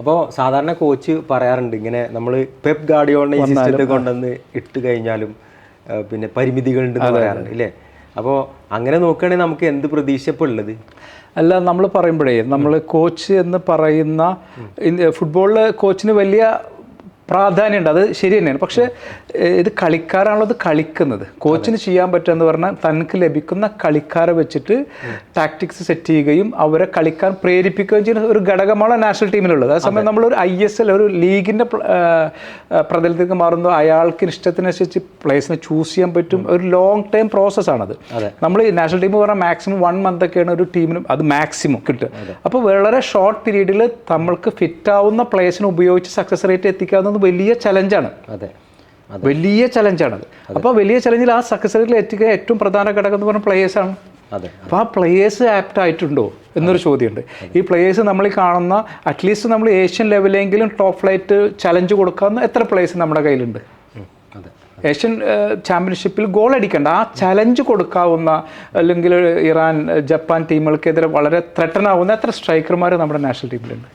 അപ്പോൾ സാധാരണ കോച്ച് പറയാറുണ്ട് ഇങ്ങനെ നമ്മൾ പെപ് ഗാർഡിയോളിനെ ഈ സിസ്റ്റത്തിൽ കൊണ്ടുവന്ന് ഇട്ട് കഴിഞ്ഞാലും പിന്നെ പരിമിതികളുണ്ടെന്ന് പറയാറുണ്ട് ഇല്ലേ? അപ്പോൾ അങ്ങനെ നോക്കുകയാണെങ്കിൽ നമുക്ക് എന്ത് പ്രതീക്ഷ ഇപ്പോൾ ഉള്ളത്? അല്ല, നമ്മൾ പറയുമ്പോഴേ നമ്മൾ കോച്ച് എന്ന് പറയുന്ന ഫുട്ബോളിൽ കോച്ചിന് വലിയ പ്രാധാന്യമുണ്ട്, അത് ശരി തന്നെയാണ്. പക്ഷേ ഇത് കളിക്കാരാണല്ലോ കളിക്കുന്നത്. കോച്ചിന് ചെയ്യാൻ പറ്റുമെന്ന് പറഞ്ഞാൽ തനിക്ക് ലഭിക്കുന്ന കളിക്കാരെ വെച്ചിട്ട് ടാക്ടിക്സ് സെറ്റ് ചെയ്യുകയും അവരെ കളിക്കാൻ പ്രേരിപ്പിക്കുകയും ചെയ്യുന്ന ഒരു ഘടകമാണ് നാഷണൽ ടീമിലുള്ളത്. അതേസമയം നമ്മളൊരു ISL ഒരു ലീഗിൻ്റെ പ്രതലത്തിലേക്ക് മാറുമ്പോൾ അയാൾക്ക് ഇഷ്ടത്തിനനുസരിച്ച് പ്ലേസിനെ ചൂസ് ചെയ്യാൻ പറ്റും. ഒരു ലോങ് ടൈം പ്രോസസ്സാണത്. നമ്മൾ ഈ നാഷണൽ ടീം പറഞ്ഞാൽ മാക്സിമം 1 month ഒക്കെയാണ് ഒരു ടീമിനും അത് മാക്സിമം കിട്ടുക. അപ്പോൾ വളരെ ഷോർട്ട് പീരീഡിൽ നമ്മൾക്ക് ഫിറ്റാവുന്ന പ്ലേസിനെ ഉപയോഗിച്ച് സക്സസ് റേറ്റ് എത്തിക്കാവുന്നത് വലിയ ചലഞ്ചാണ്. വലിയ ചലഞ്ചാണത്. അപ്പോൾ വലിയ ചലഞ്ചിൽ ആ സക്സസ് റേറ്റിൽ എത്തിക്കാൻ ഏറ്റവും പ്രധാന ഘടകം എന്ന് പറഞ്ഞാൽ പ്ലേയേഴ്സാണ്. അപ്പോൾ ആ പ്ലേയേഴ്സ് ആപ്റ്റ് ആയിട്ടുണ്ടോ എന്നൊരു ചോദ്യമുണ്ട്. ഈ പ്ലേയേഴ്സ് നമ്മൾ കാണുന്ന അറ്റ്ലീസ്റ്റ് നമ്മൾ ഏഷ്യൻ ലെവലെങ്കിലും ടോപ്പ് ഫ്ലൈറ്റ് ചലഞ്ച് കൊടുക്കാവുന്ന എത്ര പ്ലേയേഴ്സ് നമ്മുടെ കയ്യിലുണ്ട്? ഏഷ്യൻ ചാമ്പ്യൻഷിപ്പിൽ ഗോൾ അടിക്കേണ്ട ആ ചലഞ്ച് കൊടുക്കാവുന്ന, അല്ലെങ്കിൽ ഇറാൻ, ജപ്പാൻ ടീമുകൾക്കെതിരെ വളരെ ത്രെട്ടനാവുന്ന എത്ര സ്ട്രൈക്കർമാർ നമ്മുടെ നാഷണൽ ടീമിലുണ്ട്?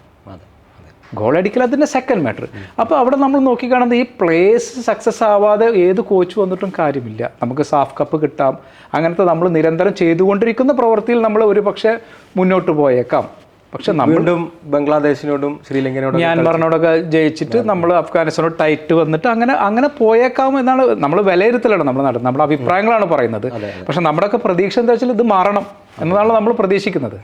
ഗോൾ അടിക്കൽ അതിൻ്റെ സെക്കൻഡ് മാറ്റർ. അപ്പോൾ അവിടെ നമ്മൾ നോക്കിക്കാണുന്നത് ഈ പ്ലേയേഴ്സ് സക്സസ് ആവാതെ ഏത് കോച്ച് വന്നിട്ടും കാര്യമില്ല. നമുക്ക് സാഫ് കപ്പ് കിട്ടാം, അങ്ങനത്തെ നമ്മൾ നിരന്തരം ചെയ്തുകൊണ്ടിരിക്കുന്ന പ്രവൃത്തിയിൽ നമ്മൾ ഒരു പക്ഷേ മുന്നോട്ട് പോയേക്കാം. പക്ഷെ നമ്മളും ബംഗ്ലാദേശിനോടും ശ്രീലങ്കനോടും മ്യാൻമറിനോടൊക്കെ ജയിച്ചിട്ട് നമ്മൾ അഫ്ഗാനിസ്ഥാനോട് ടൈറ്റ് വന്നിട്ട് അങ്ങനെ പോയേക്കാം എന്നാണ് നമ്മൾ വിലയിരുത്തലാണ് നമ്മൾ നടത്തുന്നത്. നമ്മുടെ അഭിപ്രായങ്ങളാണ് പറയുന്നത്. പക്ഷെ നമ്മുടെയൊക്കെ പ്രതീക്ഷ എന്താ വെച്ചാൽ ഇത് മാറണം എന്നതാണ് നമ്മൾ പ്രതീക്ഷിക്കുന്നത്.